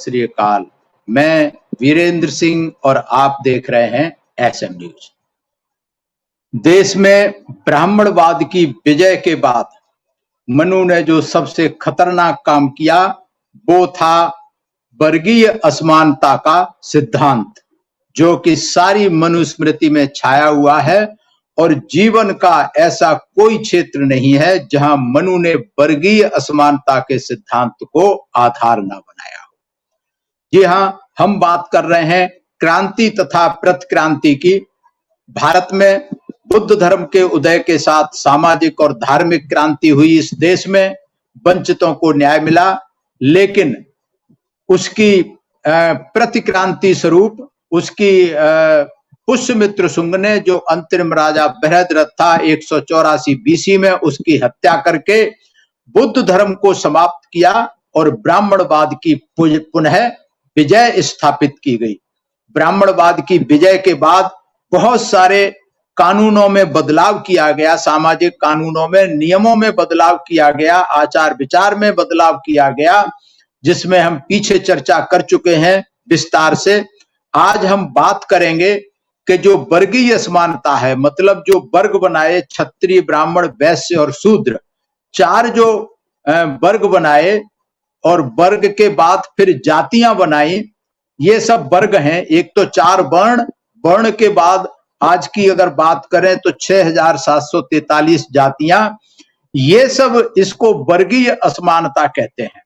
श्री अकाल। मैं वीरेंद्र सिंह और आप देख रहे हैं एसएम न्यूज। देश में ब्राह्मणवाद की विजय के बाद मनु ने जो सबसे खतरनाक काम किया वो था वर्गीय असमानता का सिद्धांत, जो कि सारी मनुस्मृति में छाया हुआ है और जीवन का ऐसा कोई क्षेत्र नहीं है जहां मनु ने वर्गीय असमानता के सिद्धांत को आधार न बनाया हो। जी हां, हम बात कर रहे हैं क्रांति तथा प्रतिक्रांति की। भारत में बुद्ध धर्म के उदय के साथ सामाजिक और धार्मिक क्रांति हुई। इस देश में वंचितों को न्याय मिला, लेकिन उसकी प्रतिक्रांति स्वरूप उसकी पुष्यमित्र शुंग ने, जो अंतरिम राजा बृहद्रथ था 184 बीसी में, उसकी हत्या करके बुद्ध धर्म को समाप्त किया और ब्राह्मणवाद की पुनः विजय स्थापित की गई। ब्राह्मणवाद की विजय के बाद बहुत सारे कानूनों में बदलाव किया गया, सामाजिक कानूनों में, नियमों में बदलाव किया गया, आचार विचार में बदलाव किया गया, जिसमें हम पीछे चर्चा कर चुके हैं विस्तार से। आज हम बात करेंगे कि जो वर्गीय असमानता है, मतलब जो वर्ग बनाए, क्षत्रिय, ब्राह्मण, वैश्य और शूद्र, चार जो वर्ग बनाए और वर्ग के बाद फिर जातियां बनाई, ये सब वर्ग हैं। एक तो चार वर्ण, वर्ण के बाद आज की अगर बात करें तो 6743 जातियां, ये सब इसको वर्गीय असमानता कहते हैं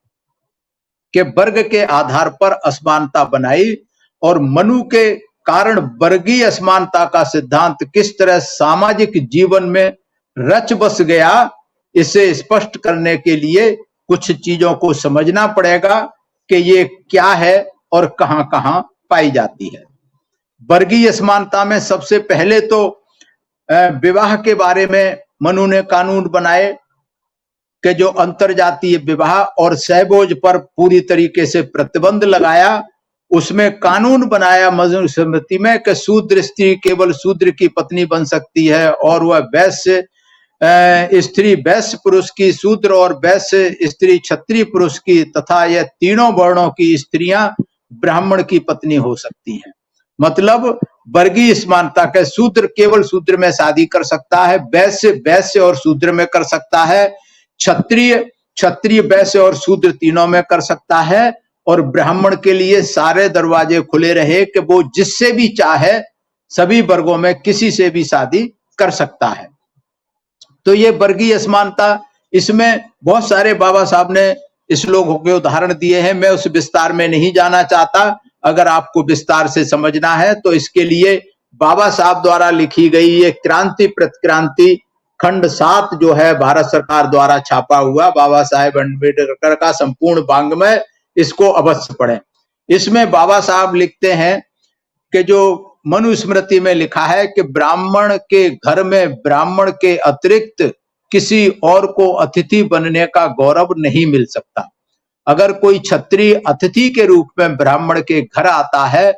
कि वर्ग के आधार पर असमानता बनाई। और मनु के कारण वर्गीय असमानता का सिद्धांत किस तरह सामाजिक जीवन में रच बस गया, इसे स्पष्ट करने के लिए कुछ चीजों को समझना पड़ेगा कि ये क्या है और कहां कहां पाई जाती है। वर्गीय असमानता में सबसे पहले तो विवाह के बारे में मनु ने कानून बनाए कि जो अंतरजातीय विवाह और सहभोज पर पूरी तरीके से प्रतिबंध लगाया। उसमें कानून बनाया मनुस्मृति में कि शूद्र स्त्री केवल शूद्र की पत्नी बन सकती है, और वह वैश्य स्त्री वैश्य पुरुष की, शूद्र और वैश्य स्त्री क्षत्रिय पुरुष की, तथा यह तीनों वर्णों की स्त्रियां ब्राह्मण की पत्नी हो सकती हैं। मतलब वर्गीय समानता के, शूद्र केवल शूद्र में शादी कर सकता है, वैश्य वैश्य और शूद्र में कर सकता है, क्षत्रिय वैश्य और शूद्र तीनों में कर सकता है, और ब्राह्मण के लिए सारे दरवाजे खुले रहे कि वो जिससे भी चाहे सभी वर्गों में किसी से भी शादी कर सकता है। तो ये वर्गीय असमानता, इसमें बहुत सारे बाबा साहब ने श्लोकों के उदाहरण दिए हैं। मैं उस विस्तार में नहीं जाना चाहता। अगर आपको विस्तार से समझना है तो इसके लिए बाबा साहब द्वारा लिखी गई ये क्रांति प्रतिक्रांति खंड 7 जो है भारत सरकार द्वारा छापा हुआ बाबा साहेब अम्बेडकर का संपूर्ण वाङ्मय, इसको अवश्य पढ़ें। इसमें बाबा साहब लिखते हैं कि जो मनुस्मृति में लिखा है कि ब्राह्मण के घर में ब्राह्मण के अतिरिक्त किसी और को अतिथि बनने का गौरव नहीं मिल सकता। अगर कोई क्षत्रिय अतिथि के रूप में ब्राह्मण के घर आता है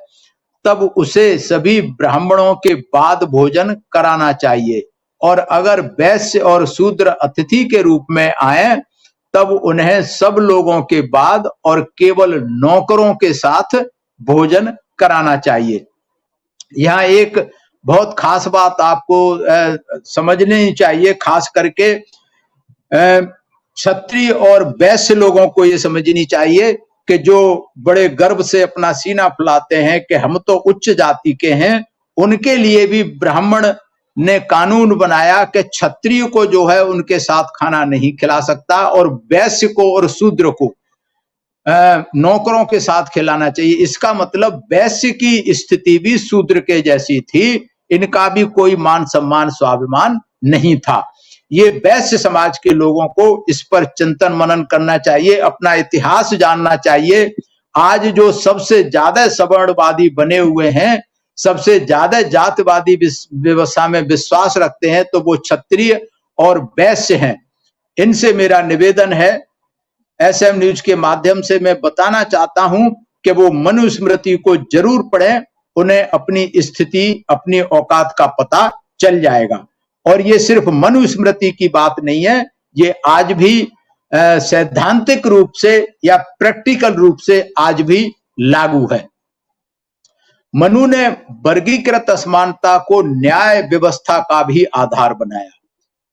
तब उसे सभी ब्राह्मणों के बाद भोजन कराना चाहिए, और अगर वैश्य और शूद्र अतिथि के रूप में आए तब उन्हें सब लोगों के बाद और केवल नौकरों के साथ भोजन कराना चाहिए। यहाँ एक बहुत खास बात आपको समझनी चाहिए, खास करके क्षत्रिय और वैश्य लोगों को ये समझनी चाहिए कि जो बड़े गर्व से अपना सीना फुलाते हैं कि हम तो उच्च जाति के हैं, उनके लिए भी ब्राह्मण ने कानून बनाया कि क्षत्रिय को जो है उनके साथ खाना नहीं खिला सकता, और वैश्य को और शूद्र को नौकरों के साथ खिलाना चाहिए। इसका मतलब वैश्य की स्थिति भी शूद्र के जैसी थी, इनका भी कोई मान सम्मान स्वाभिमान नहीं था। ये वैश्य समाज के लोगों को इस पर चिंतन मनन करना चाहिए, अपना इतिहास जानना चाहिए। आज जो सबसे ज्यादा सवर्णवादी बने हुए हैं, सबसे ज्यादा जातिवादी व्यवस्था में विश्वास रखते हैं, तो वो क्षत्रिय और वैश्य हैं। इनसे मेरा निवेदन है, एसएम न्यूज के माध्यम से मैं बताना चाहता हूं कि वो मनुस्मृति को जरूर पढ़ें, उन्हें अपनी स्थिति, अपनी औकात का पता चल जाएगा। और ये सिर्फ मनुस्मृति की बात नहीं है, ये आज भी सैद्धांतिक रूप से या प्रैक्टिकल रूप से आज भी लागू है। मनु ने वर्गीकृत असमानता को न्याय व्यवस्था का भी आधार बनाया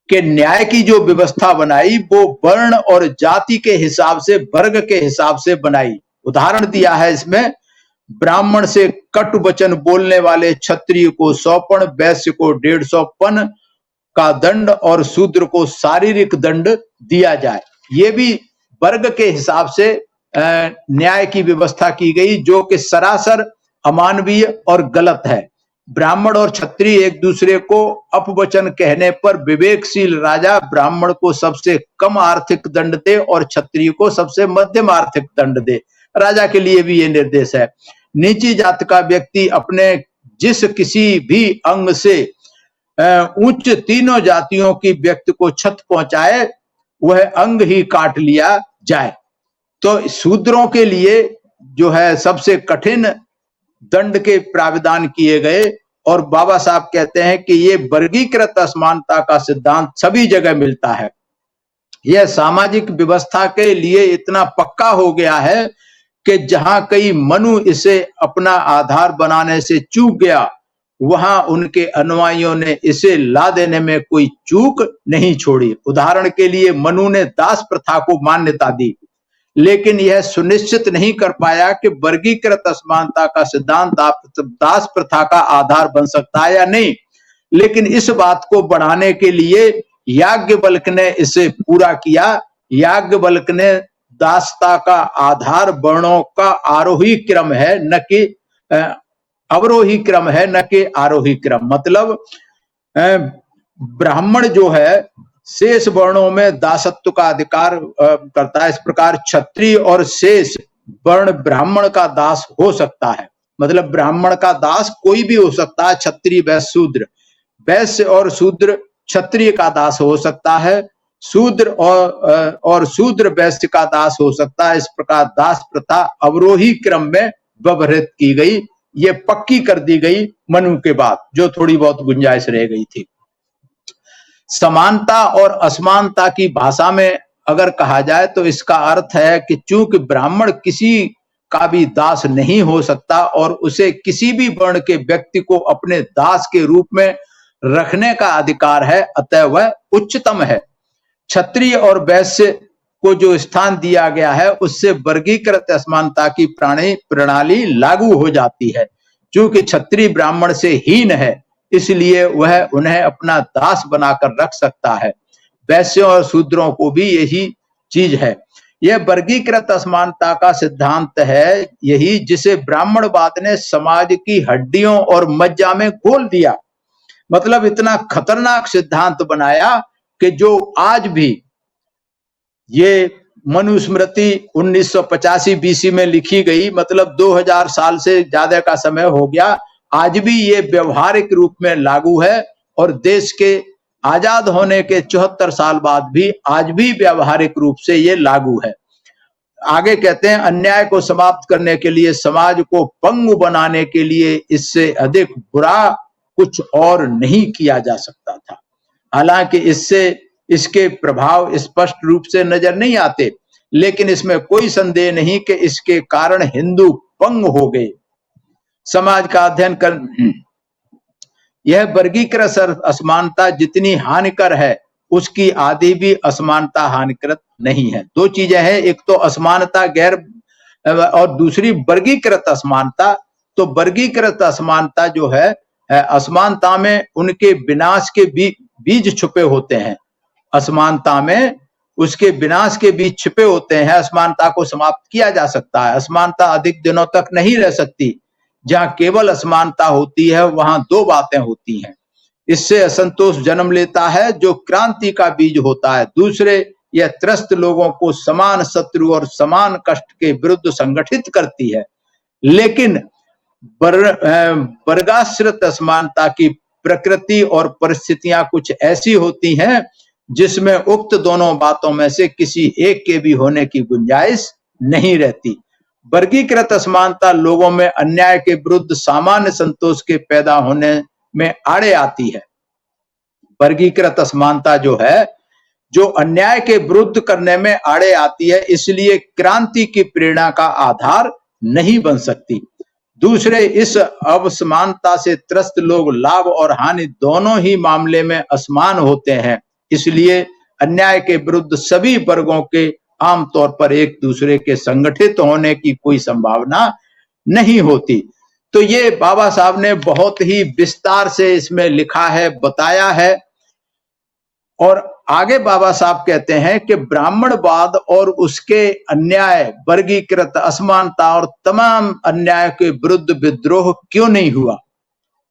कि न्याय की जो व्यवस्था बनाई वो वर्ण और जाति के हिसाब से, वर्ग के हिसाब से बनाई। उदाहरण दिया है इसमें, ब्राह्मण से कटु वचन बोलने वाले क्षत्रिय को 100 पण, वैश्य को 150 पण का दंड और शूद्र को शारीरिक दंड दिया जाए। ये भी वर्ग के हिसाब से न्याय की व्यवस्था की गई, जो कि सरासर अमानवीय और गलत है। ब्राह्मण और क्षत्रिय एक दूसरे को अपवचन कहने पर विवेकशील राजा ब्राह्मण को सबसे कम आर्थिक दंड दे और क्षत्रिय को सबसे मध्यम आर्थिक दंड दे। राजा के लिए भी ये निर्देश है। नीची जात का व्यक्ति अपने जिस किसी भी अंग से उच्च तीनों जातियों की व्यक्ति को क्षत पहुंचाए, वह अंग ही काट लिया जाए। तो शूद्रों के लिए जो है सबसे कठिन दंड के प्रावधान किए गए। और बाबा साहब कहते हैं कि ये वर्गीकृत असमानता का सिद्धांत सभी जगह मिलता है। यह सामाजिक व्यवस्था के लिए इतना पक्का हो गया है कि जहां कई मनु इसे अपना आधार बनाने से चूक गया, वहां उनके अनुयायियों ने इसे ला देने में कोई चूक नहीं छोड़ी। उदाहरण के लिए मनु ने दास प्रथा को मान्यता दी, लेकिन यह सुनिश्चित नहीं कर पाया कि वर्गीकृत असमानता का सिद्धांत दास प्रथा का आधार बन सकता है या नहीं। लेकिन इस बात को बढ़ाने के लिए याज्ञवल्क्य ने इसे पूरा किया। याज्ञवल्क्य ने दासता का आधार वर्णों का आरोही क्रम है, न कि अवरोही क्रम है, न कि आरोही क्रम। मतलब ब्राह्मण जो है शेष वर्णों में दासत्व का अधिकार करता है। इस प्रकार क्षत्रिय और शेष वर्ण ब्राह्मण का दास हो सकता है। मतलब ब्राह्मण का दास कोई भी हो सकता है, क्षत्रिय वैश्य शूद्र। वैश्य और शूद्र क्षत्रिय का दास हो सकता है, शूद्र और शूद्र वैश्य का दास हो सकता है। इस प्रकार दास प्रथा अवरोही क्रम में व्यवहित की गई। ये पक्की कर दी गई मनु के बाद, जो थोड़ी बहुत गुंजाइश रह गई थी। समानता और असमानता की भाषा में अगर कहा जाए तो इसका अर्थ है कि चूंकि ब्राह्मण किसी का भी दास नहीं हो सकता और उसे किसी भी वर्ण के व्यक्ति को अपने दास के रूप में रखने का अधिकार है, अतः वह उच्चतम है। क्षत्रिय और वैश्य को जो स्थान दिया गया है, उससे वर्गीकृत असमानता की प्रणाली लागू हो जाती है। चूंकि क्षत्रिय ब्राह्मण से हीन है, इसलिए वह उन्हें अपना दास बनाकर रख सकता है। वैश्यों और शूद्रों को भी यही चीज है। यह वर्गीकृत असमानता का सिद्धांत है, यही जिसे ब्राह्मणवाद ने समाज की हड्डियों और मज्जा में घोल दिया। मतलब इतना खतरनाक सिद्धांत बनाया कि जो आज भी ये मनुस्मृति 1985 बीसी में लिखी गई, मतलब 2000 साल से ज्यादा का समय हो गया, आज भी ये व्यवहारिक रूप में लागू है। और देश के आजाद होने के 74 साल बाद भी आज भी व्यवहारिक रूप से ये लागू है। आगे कहते हैं, अन्याय को समाप्त करने के लिए, समाज को पंगु बनाने के लिए इससे अधिक बुरा कुछ और नहीं किया जा सकता था। हालांकि इसके प्रभाव स्पष्ट रूप से नजर नहीं आते, लेकिन इसमें कोई संदेह नहीं कि इसके कारण हिंदू पंग हो गए। समाज का अध्ययन कर यह वर्गीकृत असमानता जितनी हानिकर है, उसकी आदि भी असमानता हानिकृत नहीं है। दो चीजें हैं, एक तो असमानता गैर और दूसरी वर्गीकृत असमानता। तो वर्गीकृत असमानता जो है, असमानता में उनके विनाश के बीज छुपे होते हैं। असमानता में उसके विनाश के बीज छिपे होते हैं। असमानता को समाप्त किया जा सकता है। असमानता अधिक दिनों तक नहीं रह सकती। जहां केवल असमानता होती है, वहां दो बातें होती हैं। इससे असंतोष जन्म लेता है, जो क्रांति का बीज होता है। दूसरे, यह त्रस्त लोगों को समान शत्रु और समान कष्ट के विरुद्ध संगठित करती है। लेकिन वर्गाश्रित असमानता की प्रकृति और परिस्थितियां कुछ ऐसी होती हैं जिसमें उक्त दोनों बातों में से किसी एक के भी होने की गुंजाइश नहीं रहती। वर्गीकृत असमानता लोगों में अन्याय के विरुद्ध सामान्य संतोष के पैदा होने में आड़े आती है। वर्गीकृत असमानता जो है, जो अन्याय के विरुद्ध करने में आड़े आती है, इसलिए क्रांति की प्रेरणा का आधार नहीं बन सकती। दूसरे, इस असमानता से त्रस्त लोग लाभ और हानि दोनों ही मामले में असमान होते हैं, इसलिए अन्याय के विरुद्ध सभी वर्गों के आमतौर पर एक दूसरे के संगठित होने की कोई संभावना नहीं होती। तो ये बाबा साहब ने बहुत ही विस्तार से इसमें लिखा है, बताया है। और आगे बाबा साहब कहते हैं कि ब्राह्मणवाद और उसके अन्याय, वर्गीकृत, असमानता और तमाम अन्याय के विरुद्ध विद्रोह क्यों नहीं हुआ।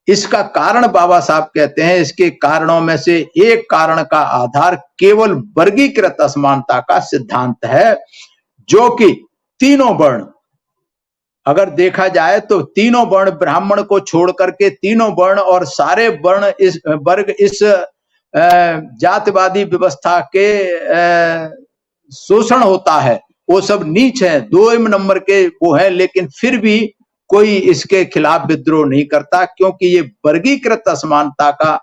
इसका कारण बाबा साहब कहते हैं, इसके कारणों में से एक कारण का आधार केवल वर्गीकृत असमानता का सिद्धांत है, जो कि तीनों वर्ण, अगर देखा जाए तो तीनों वर्ण, ब्राह्मण को छोड़ करके तीनों वर्ण और सारे वर्ण, इस वर्ग इस जातिवादी व्यवस्था के शोषण होता है, वो सब नीच है, 2 नंबर के वो है, लेकिन फिर भी कोई इसके खिलाफ विद्रोह नहीं करता, क्योंकि ये वर्गीकृत असमानता का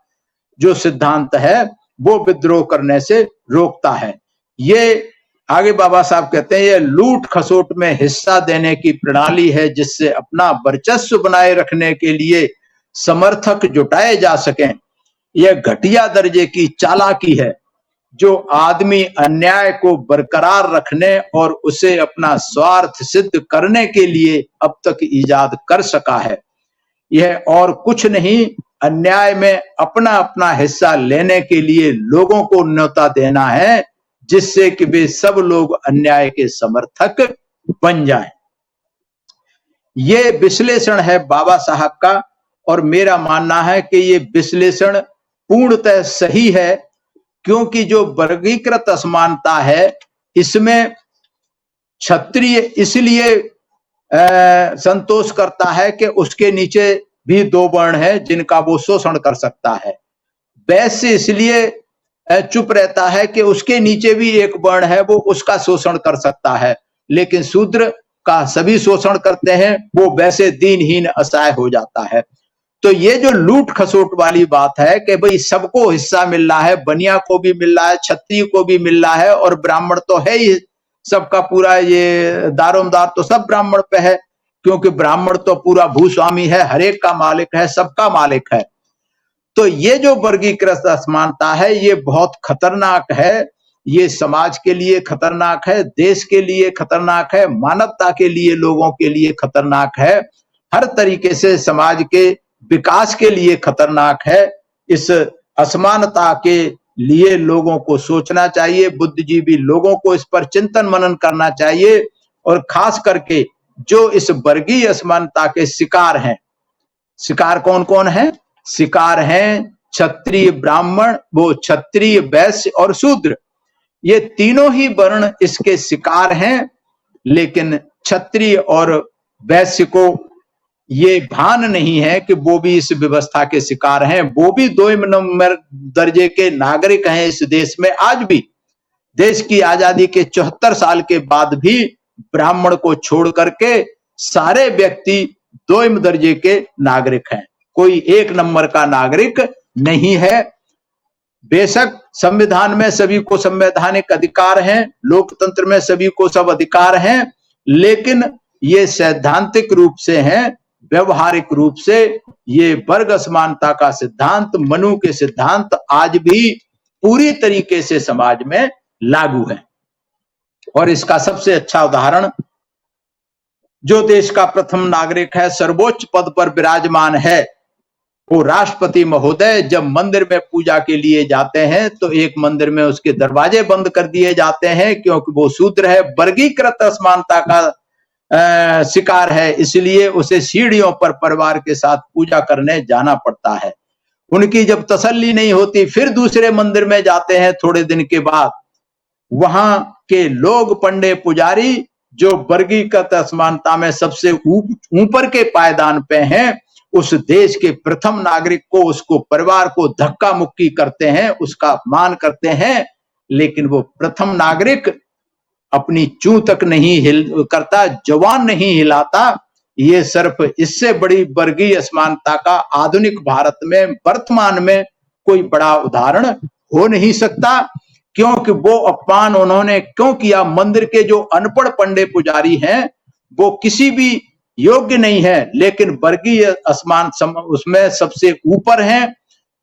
जो सिद्धांत है वो विद्रोह करने से रोकता है। ये आगे बाबा साहब कहते हैं, ये लूट खसोट में हिस्सा देने की प्रणाली है, जिससे अपना वर्चस्व बनाए रखने के लिए समर्थक जुटाए जा सकें। यह घटिया दर्जे की चालाकी है, जो आदमी अन्याय को बरकरार रखने और उसे अपना स्वार्थ सिद्ध करने के लिए अब तक ईजाद कर सका है। यह और कुछ नहीं, अन्याय में अपना अपना हिस्सा लेने के लिए लोगों को न्योता देना है, जिससे कि वे सब लोग अन्याय के समर्थक बन जाएं। ये विश्लेषण है बाबा साहब का, और मेरा मानना है कि ये विश्लेषण पूर्णतः सही है, क्योंकि जो वर्गीकृत असमानता है, इसमें क्षत्रिय इसलिए संतोष करता है कि उसके नीचे भी 2 वर्ण है जिनका वो शोषण कर सकता है। वैश्य इसलिए चुप रहता है कि उसके नीचे भी एक वर्ण है, वो उसका शोषण कर सकता है, लेकिन शूद्र का सभी शोषण करते हैं, वो वैसे दीनहीन असहाय हो जाता है। तो ये जो लूट खसोट वाली बात है कि भाई सबको हिस्सा मिल रहा है, बनिया को भी मिल रहा है, क्षत्रिय को भी मिल रहा है, और ब्राह्मण तो है ही, सबका पूरा ये दारोमदार तो सब ब्राह्मण पे है, क्योंकि ब्राह्मण तो पूरा भूस्वामी है, हर एक का मालिक है, सबका मालिक है। तो ये जो वर्गीकृत असमानता है, ये बहुत खतरनाक है, ये समाज के लिए खतरनाक है, देश के लिए खतरनाक है, मानवता के लिए, लोगों के लिए खतरनाक है, हर तरीके से समाज के विकास के लिए खतरनाक है। इस असमानता के लिए लोगों को सोचना चाहिए, बुद्धिजीवी लोगों को इस पर चिंतन मनन करना चाहिए, और खास करके जो इस वर्गीय असमानता के शिकार हैं, शिकार कौन कौन है? शिकार हैं क्षत्रिय, ब्राह्मण, वो क्षत्रिय, वैश्य और शूद्र, ये तीनों ही वर्ण इसके शिकार हैं। लेकिन क्षत्रिय और वैश्य को ये भान नहीं है कि वो भी इस व्यवस्था के शिकार हैं, वो भी 2 नंबर दर्जे के नागरिक हैं इस देश में। आज भी देश की आजादी के 74 साल के बाद भी ब्राह्मण को छोड़ करके सारे व्यक्ति 2 दर्जे के नागरिक हैं, कोई 1 नंबर का नागरिक नहीं है। बेशक संविधान में सभी को संवैधानिक अधिकार हैं, लोकतंत्र में सभी को सब अधिकार हैं, लेकिन ये सैद्धांतिक रूप से हैं, व्यवहारिक रूप से ये वर्ग असमानता का सिद्धांत, मनु के सिद्धांत आज भी पूरी तरीके से समाज में लागू है। और इसका सबसे अच्छा उदाहरण, जो देश का प्रथम नागरिक है, सर्वोच्च पद पर विराजमान है, वो राष्ट्रपति महोदय जब मंदिर में पूजा के लिए जाते हैं तो एक मंदिर में उसके दरवाजे बंद कर दिए जाते हैं, क्योंकि वो शूद्र है, वर्गीकृत असमानता का शिकार है, इसलिए उसे सीढ़ियों पर परिवार के साथ पूजा करने जाना पड़ता है। उनकी जब तसल्ली नहीं होती, फिर दूसरे मंदिर में जाते हैं थोड़े दिन के बाद, वहां के लोग, पंडे पुजारी, जो वर्गीकृत असमानता में सबसे ऊपर के पायदान पे हैं, उस देश के प्रथम नागरिक को, उसको, परिवार को धक्का मुक्की करते हैं, उसका अपमान करते हैं, लेकिन वो प्रथम नागरिक अपनी चूं तक नहीं करता, जवान नहीं हिलाता। ये सिर्फ इससे बड़ी वर्गीय असमानता का आधुनिक भारत में, वर्तमान में कोई बड़ा उदाहरण हो नहीं सकता क्योंकि वो अपमान उन्होंने क्यों किया? मंदिर के जो अनपढ़ पंडे पुजारी हैं वो किसी भी योग्य नहीं है, लेकिन वर्गीय असमान उसमें सबसे ऊपर हैं।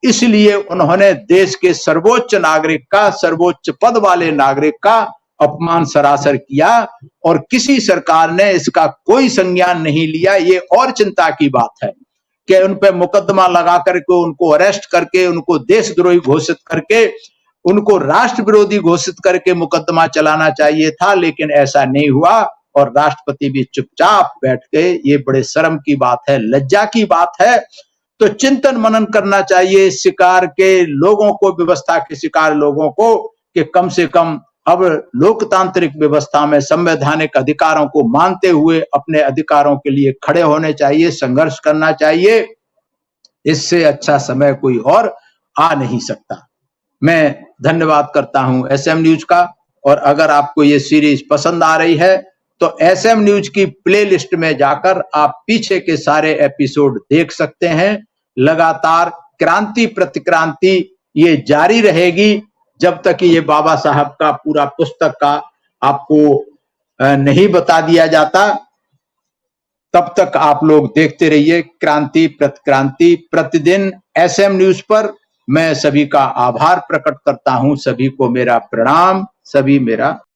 इसलिए उन्होंने देश के सर्वोच्च नागरिक का, सर्वोच्च पद वाले नागरिक का अपमान सरासर किया और किसी सरकार ने इसका कोई संज्ञान नहीं लिया। ये और चिंता की बात है कि उन पे मुकदमा लगा करके, उनको अरेस्ट करके, उनको देशद्रोही घोषित करके, उनको राष्ट्र विरोधी घोषित करके मुकदमा चलाना चाहिए था, लेकिन ऐसा नहीं हुआ और राष्ट्रपति भी चुपचाप बैठ गए। ये बड़े शर्म की बात है, लज्जा की बात है। तो चिंतन मनन करना चाहिए शिकार के लोगों को, व्यवस्था के शिकार लोगों को, कि कम से कम अब लोकतांत्रिक व्यवस्था में संवैधानिक अधिकारों को मानते हुए अपने अधिकारों के लिए खड़े होने चाहिए, संघर्ष करना चाहिए। इससे अच्छा समय कोई और आ नहीं सकता। मैं धन्यवाद करता हूं एसएम न्यूज का, और अगर आपको ये सीरीज पसंद आ रही है तो एसएम न्यूज की प्लेलिस्ट में जाकर आप पीछे के सारे एपिसोड देख सकते हैं। लगातार क्रांति प्रतिक्रांति ये जारी रहेगी जब तक ये बाबा साहब का पूरा पुस्तक का आपको नहीं बता दिया जाता। तब तक आप लोग देखते रहिए क्रांति प्रतिक्रांति प्रतिदिन एसएम न्यूज पर। मैं सभी का आभार प्रकट करता हूं, सभी को मेरा प्रणाम, सभी मेरा